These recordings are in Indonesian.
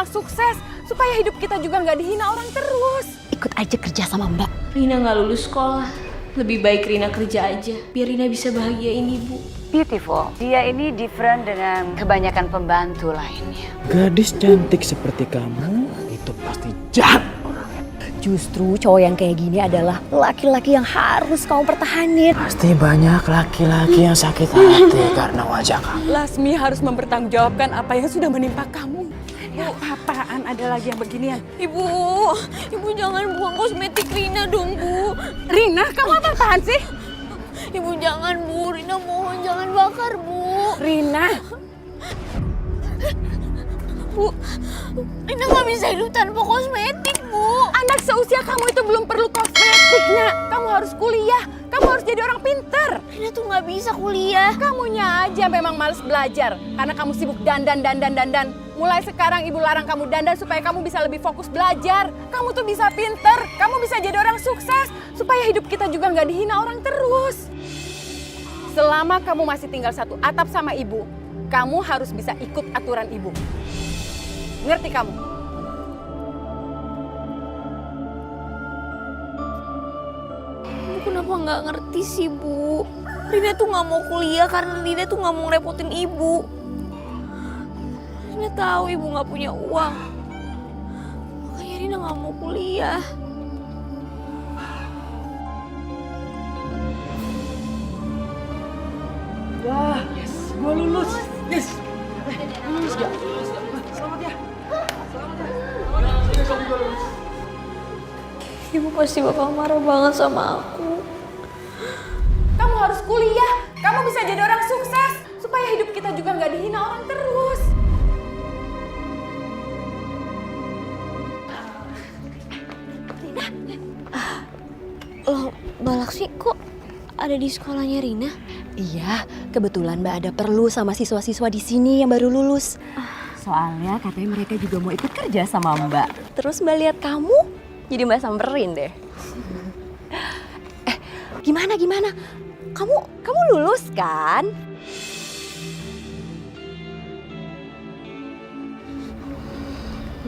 sukses. Supaya hidup kita juga nggak dihina orang terus. Ikut aja kerja sama Mbak. Rina nggak lulus sekolah. Lebih baik Rina kerja aja, biar Rina bisa bahagiain ibu. Beautiful. Dia ini different dengan kebanyakan pembantu lainnya. Gadis cantik seperti kamu itu pasti jahat orangnya. Justru cowok yang kayak gini adalah laki-laki yang harus kamu pertahanin. Pasti banyak laki-laki yang sakit hati karena wajah kamu. Lasmi harus mempertanggungjawabkan apa yang sudah menimpa kamu. Bu, apaan ada lagi yang beginian? Ibu jangan buang kosmetik Rina dong, Bu. Rina, kamu apaan sih? Ibu jangan, Bu. Rina mohon jangan bakar, Bu. Rina, Bu, Rina nggak bisa hidup tanpa kosmetik, Bu. anak seusia kamu itu belum perlu kosmetik, Nak. Kamu harus kuliah, kamu harus jadi orang pinter. Rina tuh nggak bisa kuliah. Kamunya aja memang males belajar karena kamu sibuk dandan. Mulai sekarang ibu larang kamu dandan supaya kamu bisa lebih fokus belajar. Kamu tuh bisa pinter, kamu bisa jadi orang sukses supaya hidup kita juga nggak dihina orang terus. Selama kamu masih tinggal satu atap sama ibu, kamu harus bisa ikut aturan ibu. Ngerti kamu? Bu kenapa nggak ngerti sih, Bu? Rina tuh nggak mau kuliah karena Rina tuh nggak mau ngerepotin ibu. Rina tahu ibu nggak punya uang, makanya Rina nggak mau kuliah. Wah, yes, gue lulus. Yes. Lulus gak? Selamat ya. Ibu pasti bakal marah banget sama aku. Kamu harus kuliah, kamu bisa jadi orang sukses supaya hidup kita juga nggak dihina orang terus. Loh, Mbak Laksmi kok ada di sekolahnya Rina? Iya, kebetulan Mbak ada perlu sama siswa-siswa di sini yang baru lulus. Soalnya katanya mereka juga mau ikut kerja sama Mbak. Terus Mbak lihat kamu, jadi Mbak samperin deh. Gimana? Kamu lulus kan?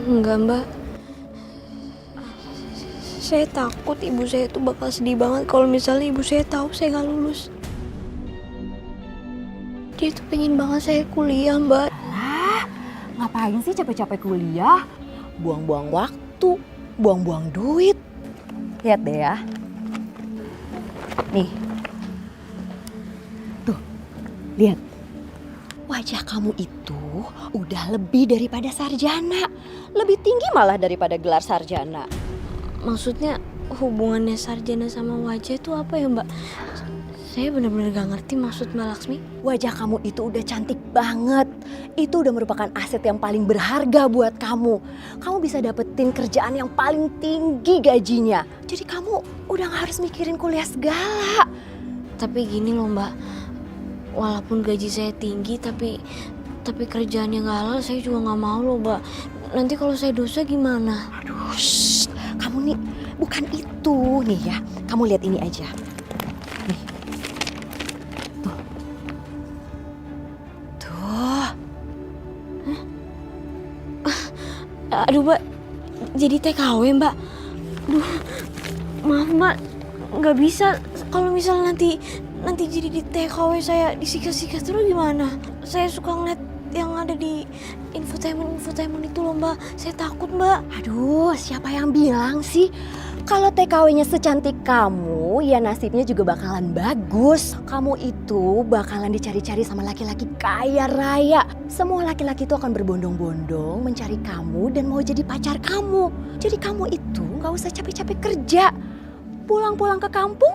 Enggak, Mbak. Saya takut ibu saya tuh bakal sedih banget kalau misalnya ibu saya tahu saya nggak lulus. Dia tuh pengen banget saya kuliah, Mbak. Ngapain sih capek-capek kuliah? Buang-buang waktu, buang-buang duit. Lihat deh ya. Nih. Tuh, lihat. Wajah kamu itu udah lebih daripada sarjana. Lebih tinggi malah daripada gelar sarjana. Maksudnya hubungannya sarjana sama wajah itu apa ya, Mbak? Saya benar-benar gak ngerti maksud Mbak Laksmi. Wajah kamu itu udah cantik banget. Itu udah merupakan aset yang paling berharga buat kamu. Kamu bisa dapetin kerjaan yang paling tinggi gajinya. Jadi kamu udah gak harus mikirin kuliah segala. Tapi gini loh, Mbak. Walaupun gaji saya tinggi tapi kerjaannya gak halal, saya juga gak mau loh, Mbak. Nanti kalau saya dosa gimana? Aduh, shh. Kamu nih bukan itu nih ya. Kamu lihat ini aja. Nih. Tuh. Tuh. Aduh, Mbak. Jadi TKW, Mbak. Aduh. Maaf, Mbak. Nggak bisa. Kalau misalnya nanti jadi di TKW saya disikat-sikat terus gimana? Saya suka ngeliat yang ada di infotainment itu loh, Mbak. Saya takut, Mbak. Aduh, siapa yang bilang sih? Kalau TKW-nya secantik kamu, ya nasibnya juga bakalan bagus. Kamu itu bakalan dicari-cari sama laki-laki kaya raya. Semua laki-laki itu akan berbondong-bondong mencari kamu dan mau jadi pacar kamu. Jadi kamu itu gak usah capek-capek kerja. Pulang-pulang ke kampung,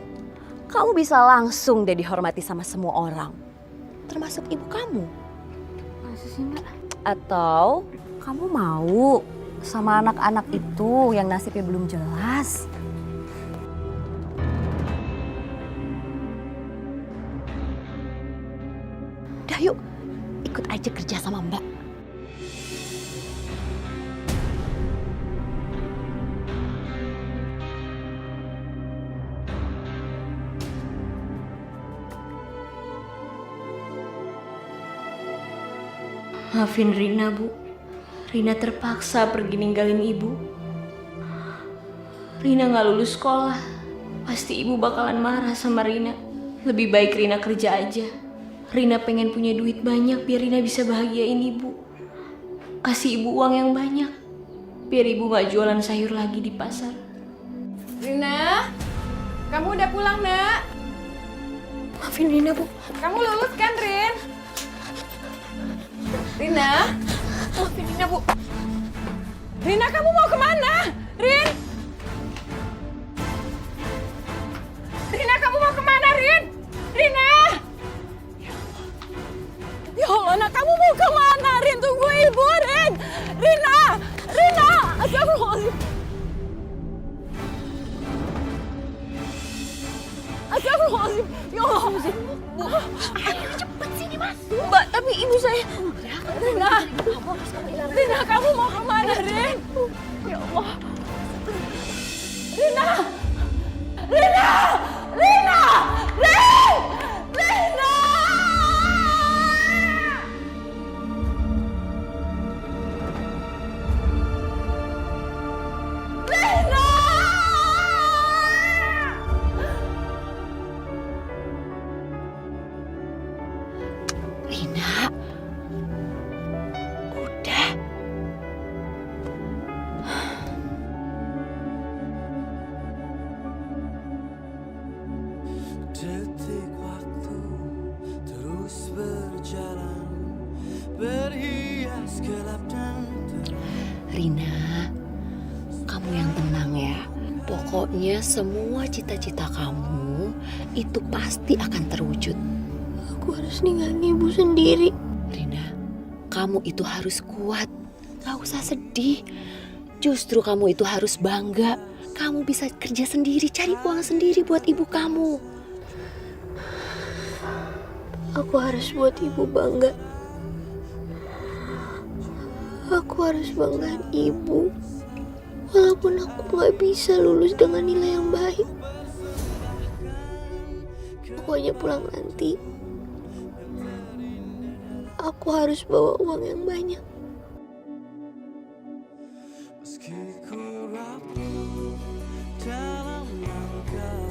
kamu bisa langsung deh dihormati sama semua orang. Termasuk ibu kamu. Masa sih, Mbak? Atau kamu mau sama anak-anak itu yang nasibnya belum jelas? Udah yuk, ikut aja kerja sama Mbak. Maafin Rina, Bu. Rina terpaksa pergi ninggalin ibu. Rina gak lulus sekolah. Pasti ibu bakalan marah sama Rina. Lebih baik Rina kerja aja. Rina pengen punya duit banyak biar Rina bisa bahagiain ibu. Kasih ibu uang yang banyak biar ibu gak jualan sayur lagi di pasar. Rina, kamu udah pulang, Nak? Maafin Rina, Bu. Kamu lulus kan, Rin? Rina? Maafin Rina, Bu. Rina, kamu mau kemana? Rin? Rina, kamu mau kemana, Rin? Rina! Ya Allah, Nak, kamu mau kemana, Rin? Tunggu ibu, Rin! Rina! Rina! Astagfirullahaladzim. Astagfirullahaladzim. Ya Allah. Ayo cepet sini masuk. Mbak, tapi ibu saya... Rina! Rina, kamu mau kemana, Rin? Ya Allah. Rina! Rina! Rina! Rin! Rina! Rina! Rina, udah. Detik waktu terus berjalan, berhias gelap dan terang. Rina, kamu yang tenang ya. Pokoknya semua cita-cita kamu itu pasti akan terwujud. Aku harus ninggalin ibu sendiri. Rina, kamu itu harus kuat. Gak usah sedih. Justru kamu itu harus bangga. Kamu bisa kerja sendiri, cari uang sendiri buat ibu kamu. Aku harus buat ibu bangga. Aku harus banggain ibu. Walaupun aku gak bisa lulus dengan nilai yang baik. Pokoknya pulang nanti, aku harus bawa uang yang banyak. Meski ku rapuh dalam langkah,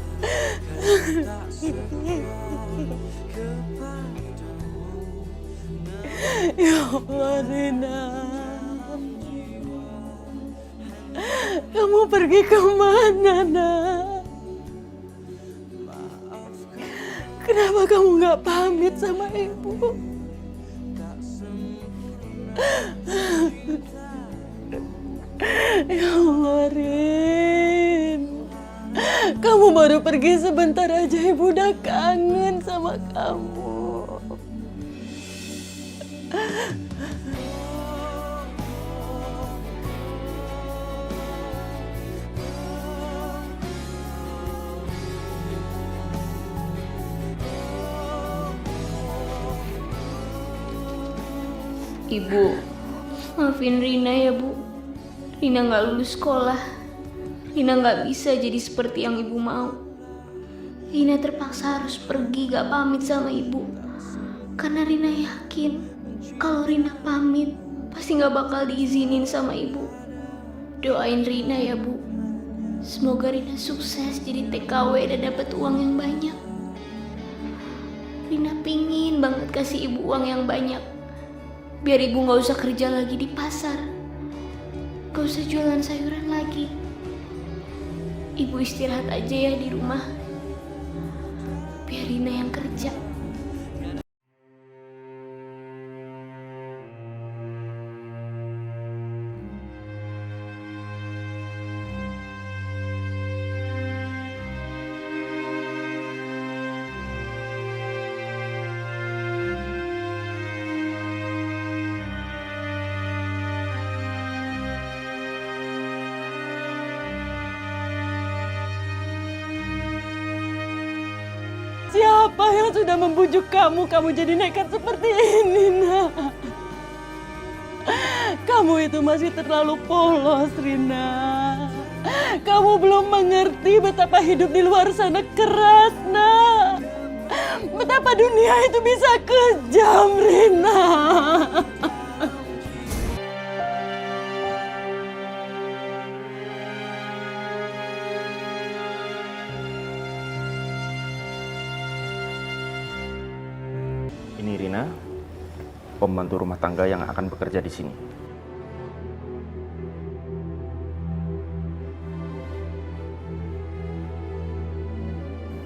tak semua kepadamu. Ya Allah, Rina. Kamu pergi kemana, Nak? Kenapa kamu nggak pamit sama ibu? Ya Allah, Rin. Kamu baru pergi sebentar aja, ibu udah kangen sama kamu. Ibu, maafin Rina ya, Bu. Rina gak lulus sekolah. Rina gak bisa jadi seperti yang ibu mau. Rina terpaksa harus pergi gak pamit sama ibu. Karena Rina yakin kalau Rina pamit pasti gak bakal diizinin sama ibu. Doain Rina ya, Bu. Semoga Rina sukses jadi TKW dan dapat uang yang banyak. Rina pingin banget kasih ibu uang yang banyak. Biar ibu gak usah kerja lagi di pasar. Gak usah jualan sayuran lagi. Ibu istirahat aja ya di rumah. Biar Rina yang kerja. Siapa yang sudah membujuk kamu jadi nekat seperti ini, Nak? Kamu itu masih terlalu polos, Rina. Kamu belum mengerti betapa hidup di luar sana keras, Nak. Betapa dunia itu bisa kejam, Rina. Ini Rina, pembantu rumah tangga yang akan bekerja di sini.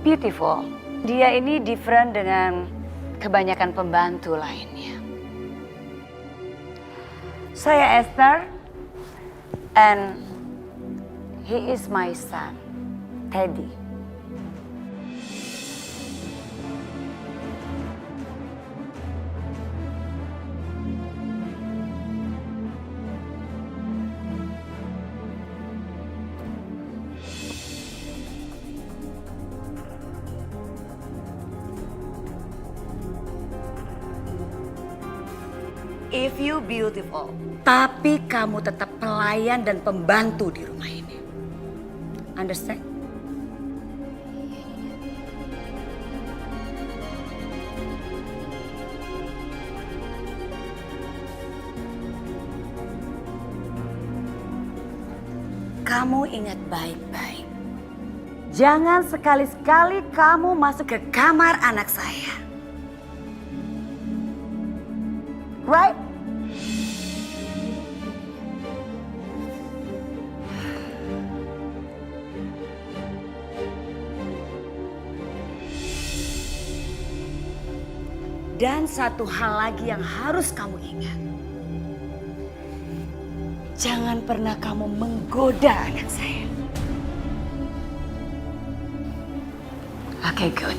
Beautiful. Dia ini different dengan kebanyakan pembantu lainnya. Saya Esther, and he is my son, Teddy. If you beautiful, tapi kamu tetap pelayan dan pembantu di rumah ini. Understand? Kamu ingat baik-baik. Jangan sekali-sekali kamu masuk ke kamar anak saya. Right? Dan satu hal lagi yang harus kamu ingat. Jangan pernah kamu menggoda anak saya. Okay, good.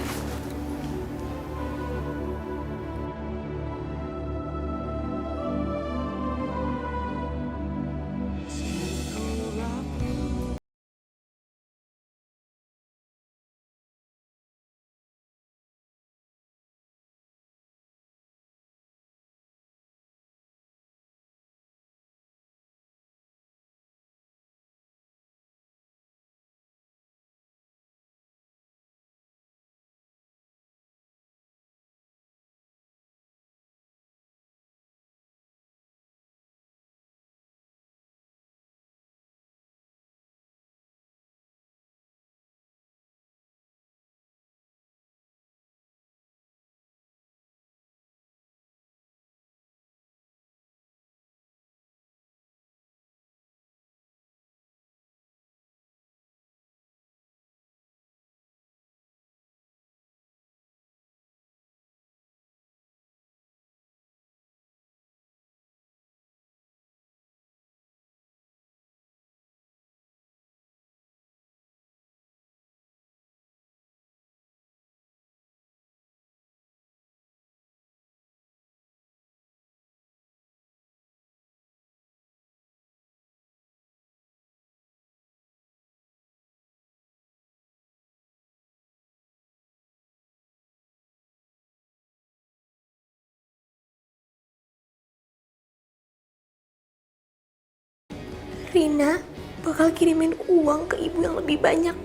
Rina bakal kirimin uang ke ibu yang lebih banyak.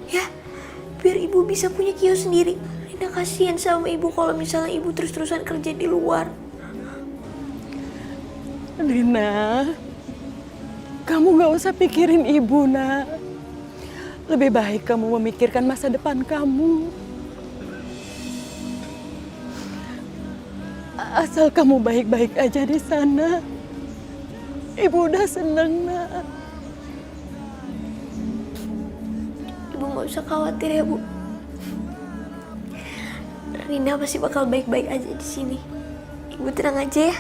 Ya, biar ibu bisa punya kios sendiri. Rina kasihan sama ibu kalau misalnya ibu terus-terusan kerja di luar. Rina, kamu gak usah pikirin ibu, nak. Lebih baik kamu memikirkan masa depan kamu. Asal kamu baik-baik aja di sana. Ibu udah seneng, nak. Ibu gak usah khawatir ya, Bu. Rina pasti bakal baik-baik aja di sini. Ibu tenang aja ya.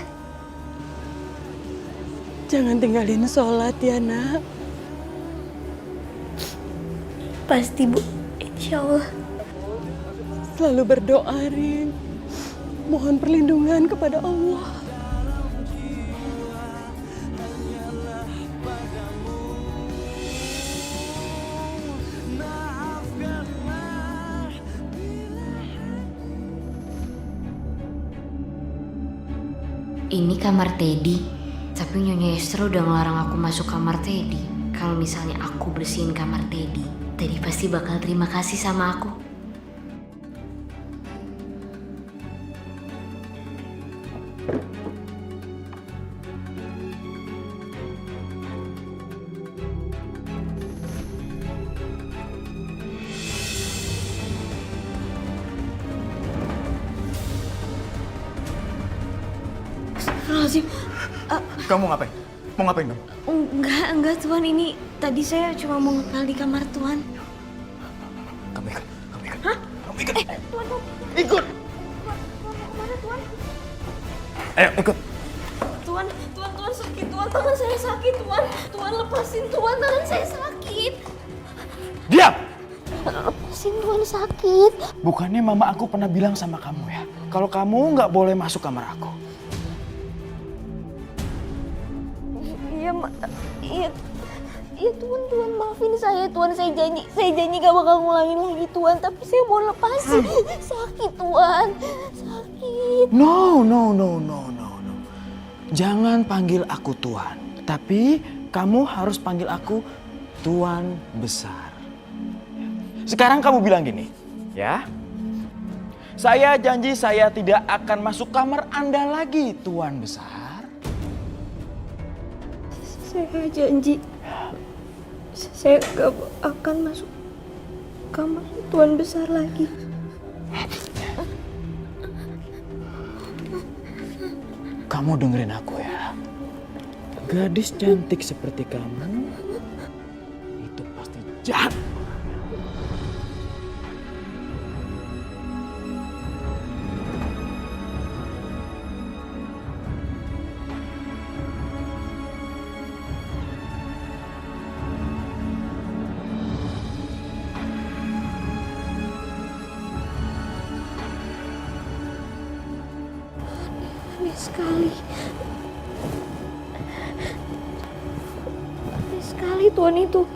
Jangan tinggalin sholat ya, nak. Pasti, Bu. Insya Allah. Selalu berdoa, Rin. Mohon perlindungan kepada Allah. Ini kamar Teddy, tapi Nyonya Esther udah ngelarang aku masuk kamar Teddy. Kalau misalnya aku bersihin kamar Teddy, Teddy pasti bakal terima kasih sama aku. Astagfirullahaladzim. Kamu ngapain? Mau ngapain kamu? Enggak Tuan, ini tadi saya cuma mau ngepel di kamar Tuan. Kamu ikut. Hah? Kamu ikut. Tuan. Ikut. Mana Tuan? Ayo ikut. Tuan sakit Tuan, tangan saya sakit Tuan. Tuan lepasin Tuan, tangan saya sakit. Diam! Lepasin Tuan, sakit. Bukannya mama aku pernah bilang sama kamu ya, kalau kamu nggak boleh masuk kamar aku. Iya Tuan, maafin saya Tuan, saya janji gak bakal ngulangin lagi Tuan, tapi saya mau lepasin. Sakit Tuan, sakit. No. Jangan panggil aku Tuan, tapi kamu harus panggil aku Tuan Besar. Sekarang kamu bilang gini, ya. Saya janji saya tidak akan masuk kamar Anda lagi, Tuan Besar. Saya janji saya gak akan masuk kamar Tuan Besar lagi. Kamu dengerin aku ya. Gadis cantik seperti kamu itu pasti jahat. Aneh sekali Tuan itu.